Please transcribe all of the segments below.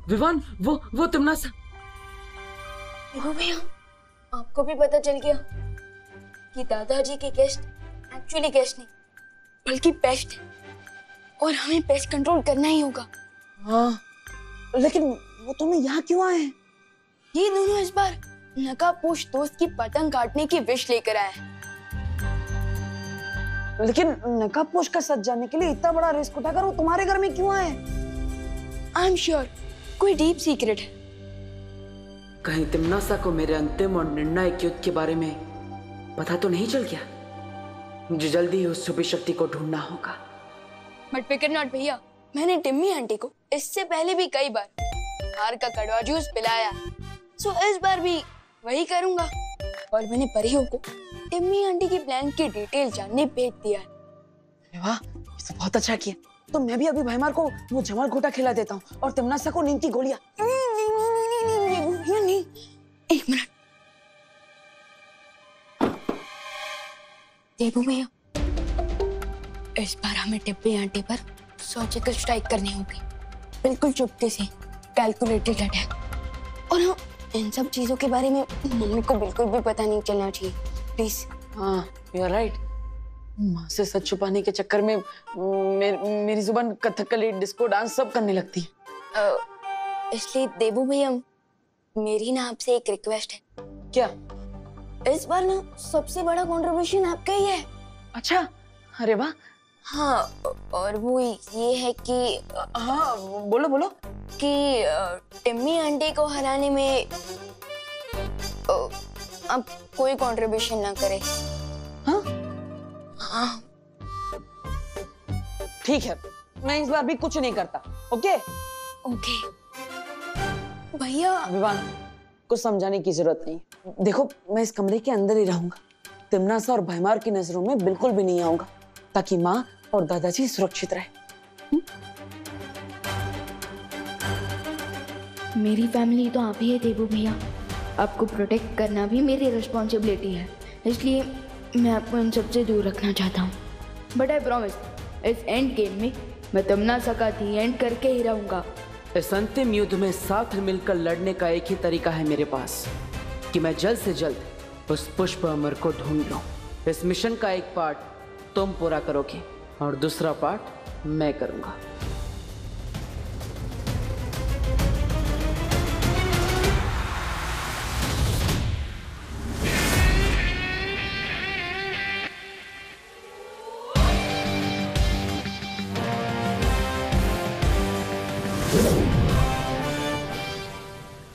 विवान, वो तमन्ना भैया, आपको भी पता चल गया कि दादाजी के गेस्ट एक्चुअली गेस्ट नहीं बल्कि पेस्ट है, और हमें पेस्ट कंट्रोल करना ही होगा। हाँ, लेकिन वो तुम्हें यहाँ क्यों आए हैं? ये दोनों इस बार नकाबपोश दोस्त की पतंग काटने की विश लेकर आए हैं। लेकिन नकाबपोश का सच जानने के लिए इतना बड़ा रिस्क उठाकर वो तुम्हारे घर में क्यों आए? आई एम श्योर कोई डीप सीक्रेट है। कहीं तमन्ना को मेरे अंतिम और निर्णायक युद्ध के बारे में पता तो नहीं चल गया? मुझे जल्दी ही उस छुपी शक्ति को ढूंढना होगा। बट फिकर नॉट भैया, मैंने टिम्मी आंटी को इससे पहले भी कई बार हार का कड़वा जूस पिलाया, सो इस बार भी वही करूंगा। और मैंने परियों को टिम्मी आंटी की प्लान की डिटेल जानने भेज दिया है। वाह, ये तो बहुत अच्छा किया। तो मैं भी अभी भाईमार को वो जमल घोटा खिला देता हूँ और तमन्ना को नींद की गोलियां। नहीं, एक मिनट। देबू भैया, इस बार हमें टिप्पी आंटी पर सर्जिकल स्ट्राइक करनी होगी, बिल्कुल चुपके से, कैलकुलेटेड अटैक। और हाँ, इन सब चीजों के बारे में मम्मी को बिल्कुल भी पता नहीं चलना चाहिए, प्लीज। हाँ, यू आर राइट। माँ से सच छुपाने के चक्कर में मेरी जुबान कथकली, डिस्को डांस सब करने लगती है। इसलिए देबू भैया, मेरी ना आपसे एक रिक्वेस्ट है। क्या? इस बार ना सबसे बड़ा कंट्रीब्यूशन आपका ही है। अच्छा, अरे वाह। हाँ, और वो ये है कि हाँ, बोलो बोलो। कि टिम्मी आंटी को हराने में आप कोई कंट्रीब्यूशन ना करें। हाँ? हाँ, ठीक है, मैं इस बार भी कुछ नहीं करता। ओके? ओके भैया। विवान, कुछ समझाने की जरूरत नहीं। देखो, मैं इस कमरे के अंदर ही रहूंगा, तमन्ना और भाईमार की नजरों में बिल्कुल भी नहीं आऊंगा, ताकि माँ और दादाजी सुरक्षित रहे। मेरी फैमिली तो आप ही है देबू भैया, आपको प्रोटेक्ट करना भी मेरी रिस्पॉन्सिबिलिटी है, इसलिए मैं आपको इन सबसे दूर रखना चाहता हूँ। बट आई प्रॉमिस, इस एंड गेम में मैं तमन्ना का दी एंड करके ही रहूँगा। इस अंतिम युद्ध में साथ मिलकर लड़ने का एक ही तरीका है मेरे पास, कि मैं जल्द से जल्द उस पुष्प अमर को ढूंढ लूं। इस मिशन का एक पार्ट तुम पूरा करोगे और दूसरा पार्ट मैं करूंगा।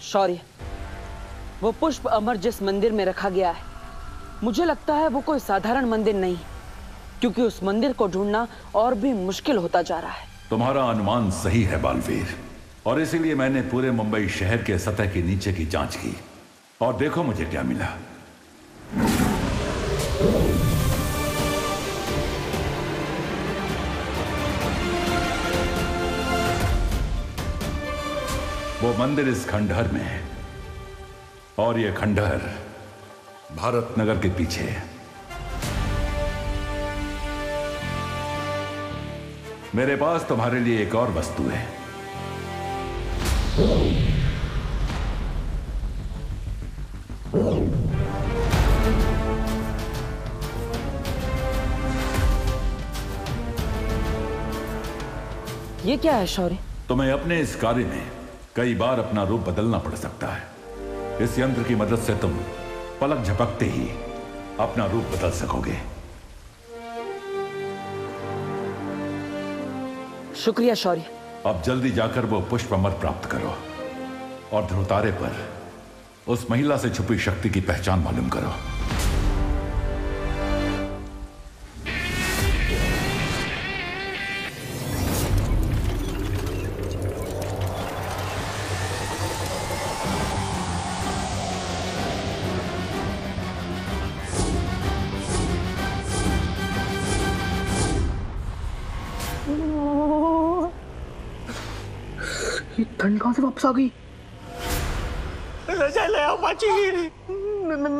शौर्य, वो पुष्प अमर जिस मंदिर में रखा गया है, मुझे लगता है वो कोई साधारण मंदिर नहीं, क्योंकि उस मंदिर को ढूंढना और भी मुश्किल होता जा रहा है। तुम्हारा अनुमान सही है बालवीर, और इसीलिए मैंने पूरे मुंबई शहर के सतह के नीचे की जांच की, और देखो मुझे क्या मिला। वो मंदिर इस खंडहर में है, और ये खंडहर भारत नगर के पीछे है। मेरे पास तुम्हारे लिए एक और वस्तु है। ये क्या है शौर्य? तुम्हें अपने इस कार्य में कई बार अपना रूप बदलना पड़ सकता है। इस यंत्र की मदद से तुम पलक झपकते ही अपना रूप बदल सकोगे। शुक्रिया शौर्य। अब जल्दी जाकर वो पुष्प अमर प्राप्त करो और ध्रुवतारे पर उस महिला से छुपी शक्ति की पहचान मालूम करो। ठंड कहां से वापस आ गई?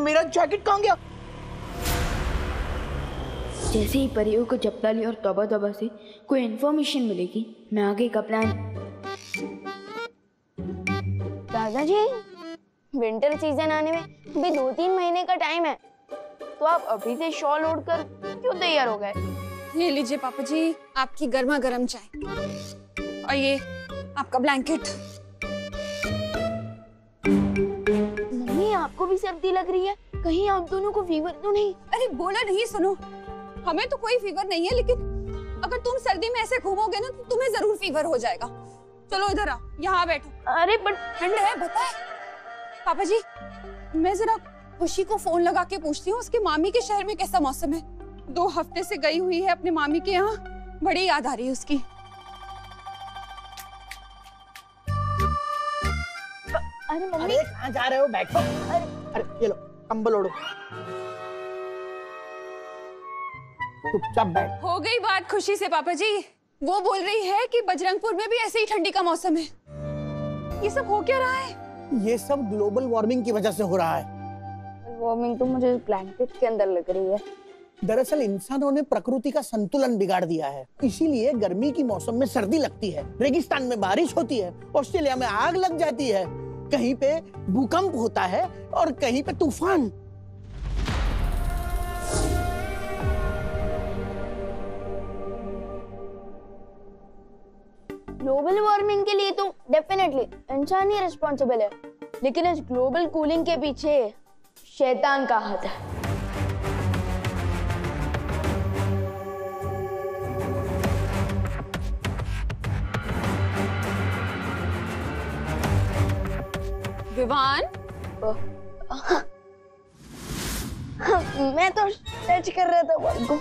मेरा जैकेट कहां गया? जैसे ही परियों को जपताली और तौबा तौबा से कोई इन्फॉर्मेशन मिलेगी, मैं आगे का प्लान दादाजी, विंटर सीजन आने में अभी 2-3 महीने का टाइम है, तो आप अभी से शॉल ओढ़कर क्यों तैयार हो गए? ये लीजिए पापा जी आपकी गर्मा गर्म चाय, और ये आपका ब्लैंकेट। मम्मी, आपको भी सर्दी लग रही है? कहीं आप दोनों को फीवर तो नहीं? अरे बोला नहीं, सुनो, हमें तो कोई फीवर नहीं है, लेकिन अगर तुम सर्दी में ऐसे घूमोगे ना तो तुम्हें जरूर फीवर हो जाएगा। चलो इधर आओ, यहाँ बैठो। अरे बट ठंड है बताए। पापा जी, मैं जरा खुशी को फोन लगा के पूछती हूँ उसके मामी के शहर में कैसा मौसम है। 2 हफ्ते से गई हुई है अपने मामी के यहाँ, बड़ी याद आ रही है उसकी। अरे मम्मी, अरे कहाँ जा रहे हो? बैठो। अरे ये लो कंबल ओढ़ो, चुपचाप बैठ। हो गई बात खुशी से पापा जी, वो बोल रही है कि बजरंगपुर में भी ऐसे ही ठंडी का मौसम है। ये सब हो क्या रहा है? ये सब ग्लोबल वार्मिंग की वजह से हो रहा है। वार्मिंग तो मुझे ब्लैंकेट के अंदर लग रही है। दरअसल इंसानों ने प्रकृति का संतुलन बिगाड़ दिया है, इसीलिए गर्मी की मौसम में सर्दी लगती है, रेगिस्तान में बारिश होती है, ऑस्ट्रेलिया में आग लग जाती है, कहीं पे भूकंप होता है और कहीं पे तूफान। ग्लोबल वार्मिंग के लिए तो डेफिनेटली इंसान ही रिस्पॉन्सिबल है, लेकिन इस ग्लोबल कूलिंग के पीछे शैतान का हाथ है। विवान, मैं तो टच कर रहा था बॉल को।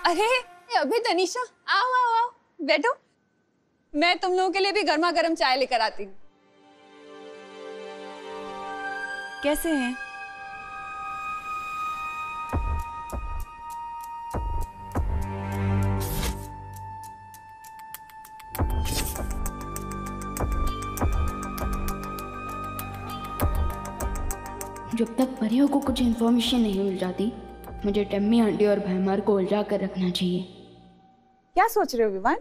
अरे अभी तनीषा, आओ आओ आओ, बैठो। मैं तुम लोगों के लिए भी गर्मा गर्म चाय लेकर आती हूँ। कैसे हैं? जब तक परियों को कुछ इन्फॉर्मेशन नहीं मिल जाती, मुझे टम्मी आंटी और भैमार को उलझा कर रखना चाहिए। क्या सोच रहे हो विवान?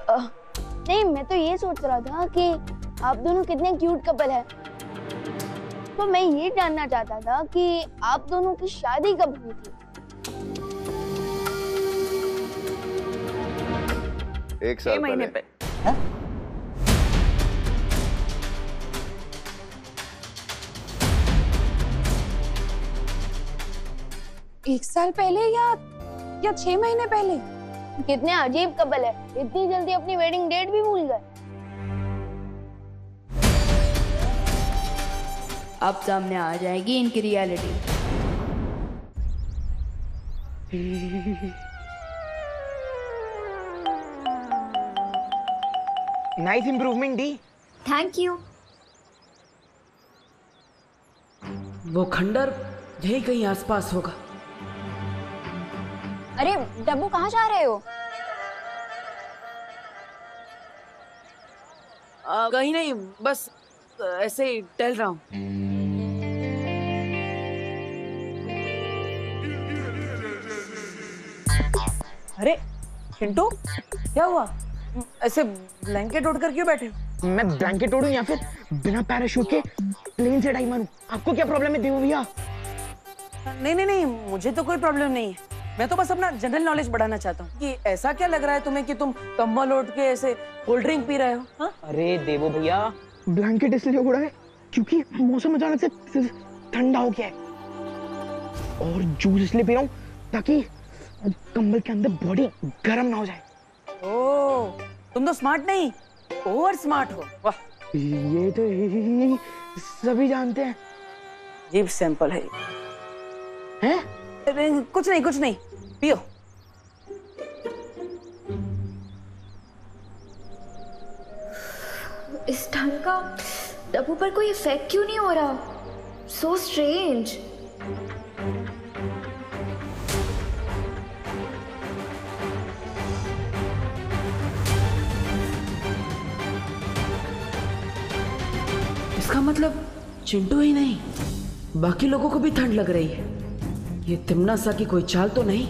नहीं, मैं तो ये सोच रहा था कि आप दोनों कितने क्यूट कपल हैं। तो मैं ये जानना चाहता था कि आप दोनों की शादी कब हुई थी? 1 साल महीने पहले। एक साल पहले या 6 महीने पहले? कितने अजीब कपल है, इतनी जल्दी अपनी वेडिंग डेट भी भूल गए। अब सामने आ जाएगी इनकी reality. Nice improvement D. Thank you. वो खंडर यही कहीं आसपास होगा। अरे डब्बू, कहाँ जा रहे हो? कहीं नहीं, बस ऐसे ही टहल रहा हूँ। अरे चिंटू, क्या हुआ? ऐसे ब्लैंकेट ओढ़कर क्यों बैठे हो? मैं ब्लैंकेट ओढ़ूं या फिर बिना पैराशूट के प्लेन से डाई मारूं? आपको क्या प्रॉब्लम है देवो भैया? नहीं नहीं नहीं, मुझे तो कोई प्रॉब्लम नहीं है। मैं तो बस अपना जनरल नॉलेज बढ़ाना चाहता हूँ कि ऐसा क्या लग रहा है तुम्हें कि तुम कंबल ओढ़ के ऐसे कोल्ड ड्रिंक पी रहे हो? हाँ? अरे देवो भैया, ब्लैंकेट इसलिए ओढ़ा है क्योंकि मौसम अचानक से ठंडा हो गया है, और जूस इसलिए पी रहा हूँ ताकि कंबल के अंदर बॉडी गर्म ना हो जाए। ओह, तुम तो स्मार्ट नहीं, ओवर स्मार्ट हो। वाह, ये तो सभी जानते हैं। अजीब सैंपल है। हैं? कुछ नहीं, पियो। इस ढंग का डब्बू पर कोई इफेक्ट क्यों नहीं हो रहा? So strange. इसका मतलब चिंटू ही नहीं, बाकी लोगों को भी ठंड लग रही है। ये तिमना सा की कोई चाल तो नहीं?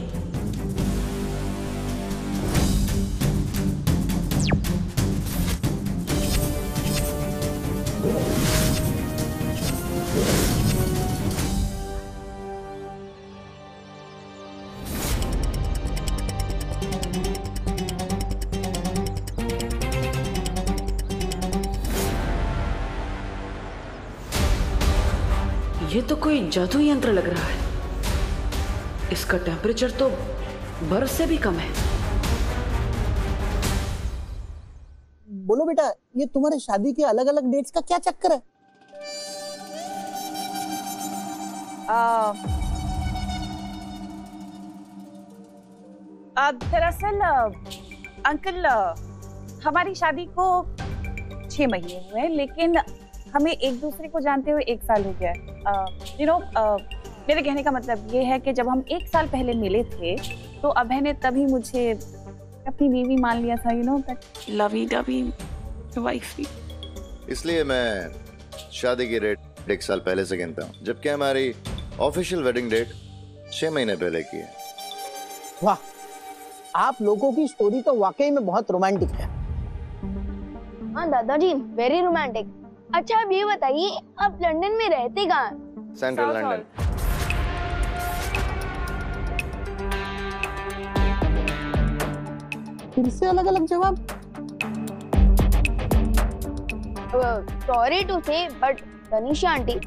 ये तो कोई जादू यंत्र लग रहा है। इसका टेम्परेचर तो बर्फ से भी कम है। बोलो बेटा, ये तुम्हारे शादी के अलग अलग डेट्स का क्या चक्कर है? दरअसल अंकल, हमारी शादी को 6 महीने हुए हैं, लेकिन हमें एक दूसरे को जानते हुए 1 साल हो गया है। मेरे कहने का मतलब ये है कि जब हम 1 साल पहले मिले थे तो अभय ने तभी मुझे अपनी बीवी मान लिया था, बट लवी डवी वाइफ। इसलिए मैं शादी की डेट 1 साल पहले से गिनता हूँ, जबकि हमारी ऑफिशियल वेडिंग डेट 6 महीने पहले की है। वाह, आप लोगों की स्टोरी तो वाकई में बहुत रोमांटिक है। हाँ दादाजी, वेरी रोमांटिक। अच्छा अब ये बताइए, आप लंदन में रहते कहाँ? Central London. फिर से अलग अलग जवाब। सॉरी टू से, बट तनिषा आंटी,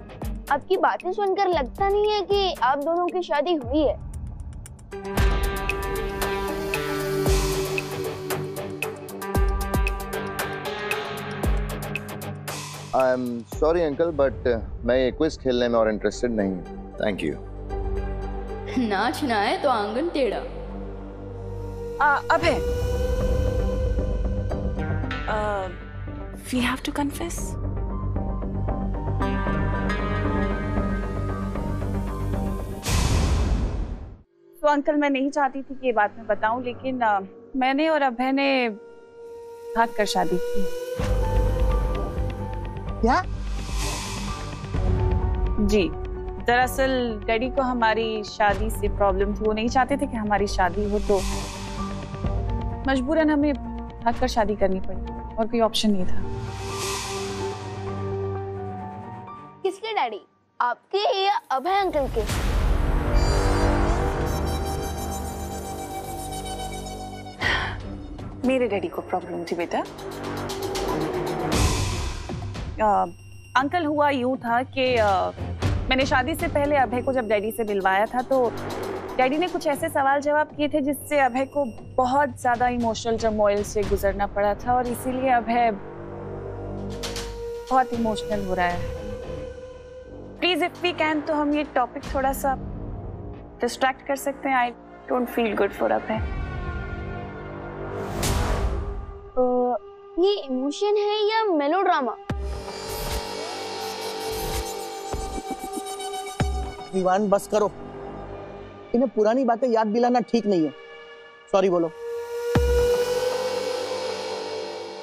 आपकी बातें सुनकर लगता नहीं है कि आप दोनों की शादी हुई है। I am sorry uncle, but मैं ये क्विज खेलने में और इंटरेस्टेड नहीं हूँ। Thank you. नाचना है तो आंगन टेढ़ा। अभय, we have to confess. तो अंकल, मैं नहीं चाहती थी कि ये बात मैं बताऊं, लेकिन मैंने और अभय ने भाग कर शादी की। क्या? जी, दरअसल डैडी को हमारी शादी से प्रॉब्लम थी। वो नहीं चाहते थे कि हमारी शादी हो, तो मजबूरन हमें भाग कर शादी करनी पड़ी और कोई ऑप्शन नहीं था। किसके डैडी, आपके या अभय अंकल के? मेरे डैडी को प्रॉब्लम थी बेटा। अंकल, हुआ यूं था कि मैंने शादी से पहले अभय को जब डैडी से मिलवाया था, तो डैडी ने कुछ ऐसे सवाल जवाब किए थे जिससे अभय को बहुत ज्यादा इमोशनल टर्मोइल से गुजरना पड़ा था, और इसीलिए अभय बहुत इमोशनल हो रहा है। प्लीज इफ वी कैन, तो हम ये टॉपिक थोड़ा सा डिस्ट्रैक्ट कर सकते हैं। I don't feel good for Abhay. ये इमोशन है या मेलोड्रामा? विवान, बस करो। इन्हें पुरानी बातें याद दिलाना ठीक नहीं है। सॉरी बोलो।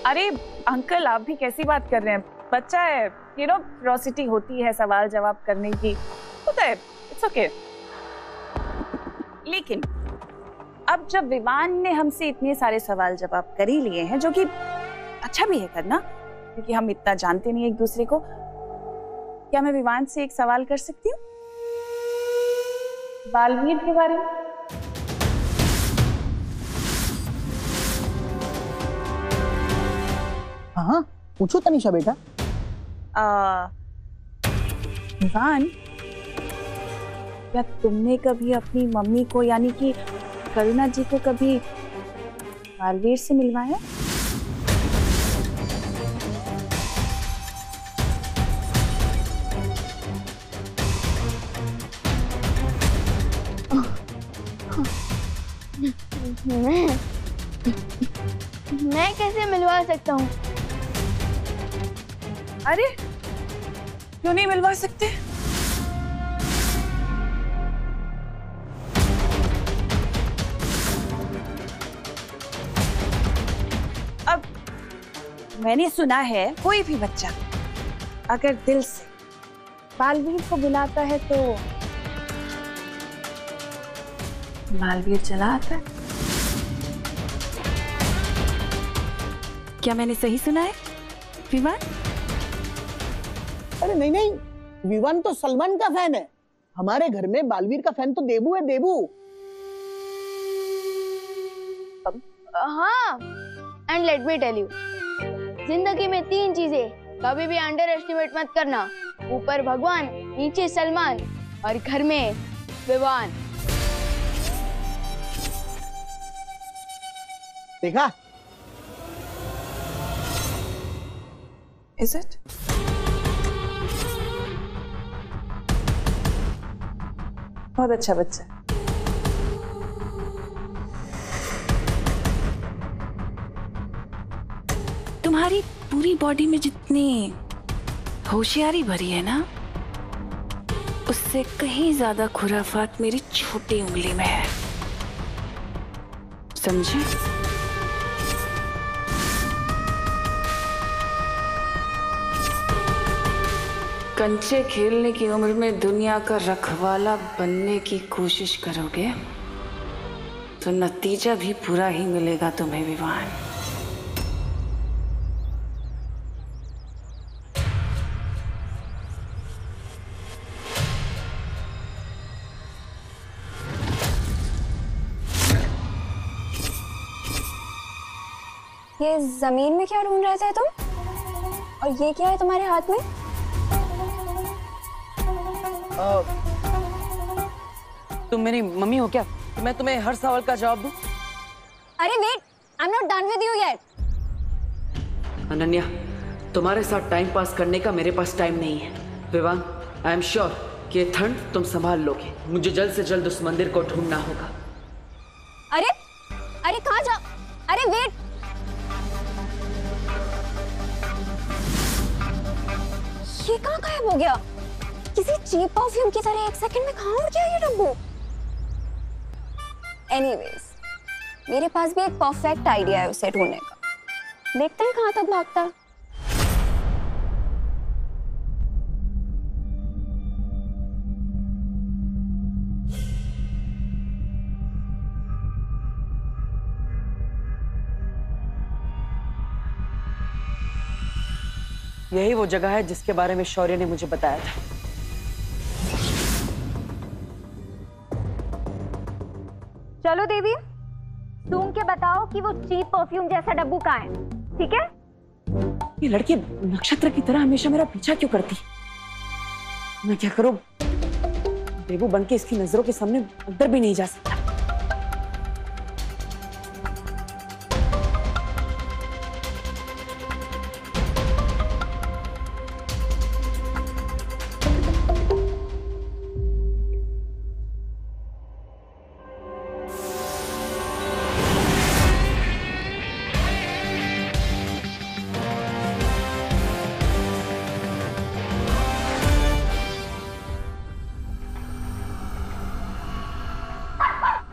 अरे अंकल, आप भी कैसी बात कर रहे हैं? बच्चा है, क्यूरियोसिटी होती है सवाल जवाब करने की, होता है, इट्स ओके। लेकिन अब जब विवान ने हमसे इतने सारे सवाल जवाब कर ही लिए हैं, जो कि अच्छा भी है करना, क्योंकि हम इतना जानते नहीं एक दूसरे को, क्या मैं विवान से एक सवाल कर सकती हूँ बालवीर के बारे में? हाँ, पूछो तनिषा बेटा। विवान, क्या तुमने कभी अपनी मम्मी को, यानी कि करुणा जी को, कभी बालवीर से मिलवाया? मैं कैसे मिलवा सकता हूँ? अरे क्यों नहीं मिलवा सकते? अब मैंने सुना है कोई भी बच्चा अगर दिल से बालवीर को बुलाता है तो बालवीर चला आता है। क्या मैंने सही सुना है विवान? अरे नहीं नहीं, विवान तो सलमान का फैन है। हमारे घर में बालवीर का फैन तो देबू है, देबू। हाँ, and let me tell you, जिंदगी में 3 चीजें कभी भी अंडर एस्टिमेट मत करना। ऊपर भगवान, नीचे सलमान और घर में विवान। देखा? Is it? बहुत अच्छा बच्चा। तुम्हारी पूरी बॉडी में जितनी होशियारी भरी है ना, उससे कहीं ज्यादा खुराफात मेरी छोटी उंगली में है, समझे? कंचे खेलने की उम्र में दुनिया का रखवाला बनने की कोशिश करोगे तो नतीजा भी बुरा ही मिलेगा तुम्हें विवान। ये जमीन में क्या ढूंढ रहे थे तुम? और ये क्या है तुम्हारे हाथ में? तुम मेरी मम्मी हो क्या? मैं तुम्हें हर सवाल का जवाब दूं? अरे wait, I am not done with you yet. Ananya, तुम्हारे साथ टाइम पास करने का मेरे पास टाइम नहीं है। विवान, आई एम श्योर कि ये ठंड तुम संभाल लोगे। मुझे जल्द से जल्द उस मंदिर को ढूंढना होगा। अरे अरे कहाँ जा? अरे वेट, ये कहाँ गायब हो गया? किसी चीप परफ्यूम की तरह एक सेकंड में कहाँ उड़ गया ये डब्बू? एनीवेज, मेरे पास भी एक परफेक्ट आइडिया है उसे ढूंढने का। देखते हैं कहाँ तक भागता है। यही वो जगह है जिसके बारे में शौर्य ने मुझे बताया था। चलो देवी, ढूंढ के बताओ कि वो चीप परफ्यूम जैसा डब्बू कहाँ है, ठीक है? ये लड़की नक्षत्र की तरह हमेशा मेरा पीछा क्यों करती? मैं क्या करूं? देवू बनके इसकी नजरों के सामने अंदर भी नहीं जा सकता।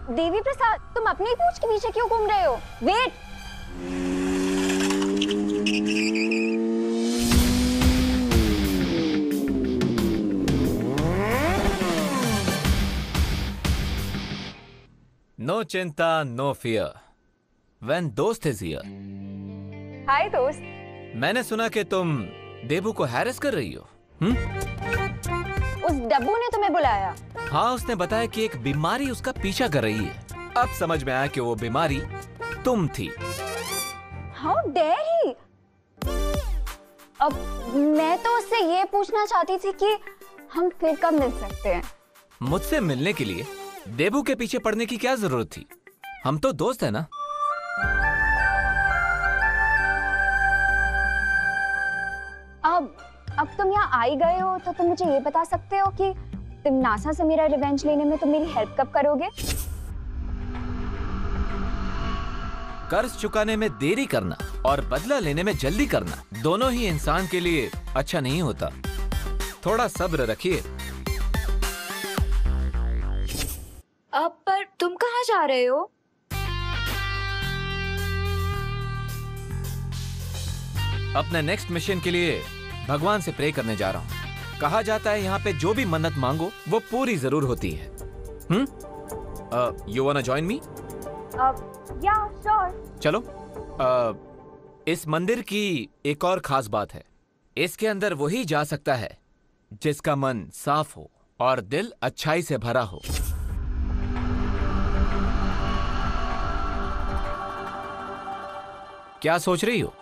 देवी प्रसाद, तुम अपनी पूंछ के पीछे क्यों घूम रहे हो? वेट! नो चिंता, नो फियर, व्हेन दोस्त इज हियर। हाय दोस्त। मैंने सुना कि तुम देबू को हैरेस कर रही हो। उस डब्बू ने तुम्हें बुलाया? हाँ, उसने बताया कि एक बीमारी उसका पीछा कर रही है। अब समझ में आया कि वो बीमारी तुम थी। How dare he? अब मैं तो उससे ये पूछना चाहती थी कि हम फिर कब मिल सकते हैं? मुझसे मिलने के लिए देबू के पीछे पड़ने की क्या जरूरत थी? हम तो दोस्त हैं ना। अब तुम यहाँ आ ही गए हो तो तुम मुझे ये बता सकते हो कि तुम नासा से मेरा रिवेंज लेने में तुम मेरी हेल्प कब करोगे? कर्ज चुकाने में देरी करना और बदला लेने में जल्दी करना दोनों ही इंसान के लिए अच्छा नहीं होता। थोड़ा सब्र रखिए। अब पर तुम कहाँ जा रहे हो? अपने नेक्स्ट मिशन के लिए भगवान से प्रे करने जा रहा हूँ। कहा जाता है यहाँ पे जो भी मन्नत मांगो वो पूरी जरूर होती है। You वांना join me? या श्योर। चलो। इस मंदिर की एक और खास बात है, इसके अंदर वही जा सकता है जिसका मन साफ हो और दिल अच्छाई से भरा हो। क्या सोच रही हो?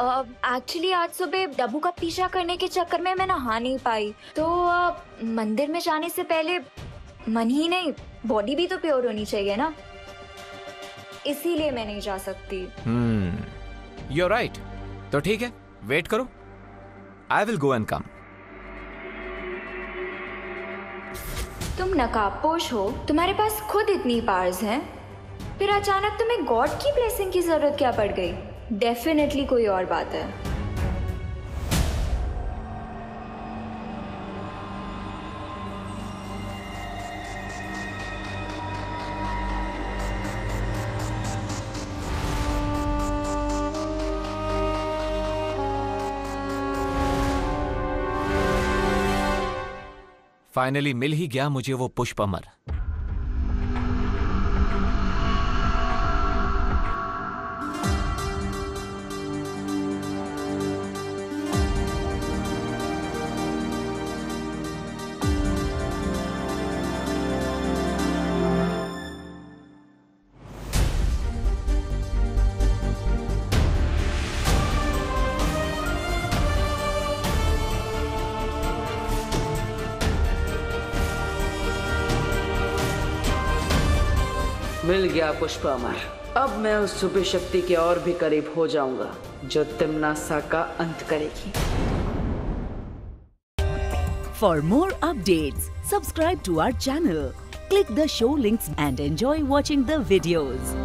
एक्चुअली आज सुबह डब्बू का पीछा करने के चक्कर में मैं नहा नहीं पाई, तो मंदिर में जाने से पहले मन ही नहीं बॉडी भी तो प्योर होनी चाहिए ना, इसीलिए मैं नहीं जा सकती। You're right. तो ठीक है, वेट करो, I will go and come. तुम नकाबपोश हो, तुम्हारे पास खुद इतनी पावर्स हैं, फिर अचानक तुम्हें गॉड की ब्लेसिंग की जरूरत क्या पड़ गई? डेफिनेटली कोई और बात है। फाइनली मिल ही गया मुझे वो पुष्प अमर। मिल गया पुष्प अमर। अब मैं उस छुपी शक्ति के और भी करीब हो जाऊंगा जो तिम्नासा का अंत करेगी। For more updates, subscribe to our channel, click the show links and enjoy watching the videos.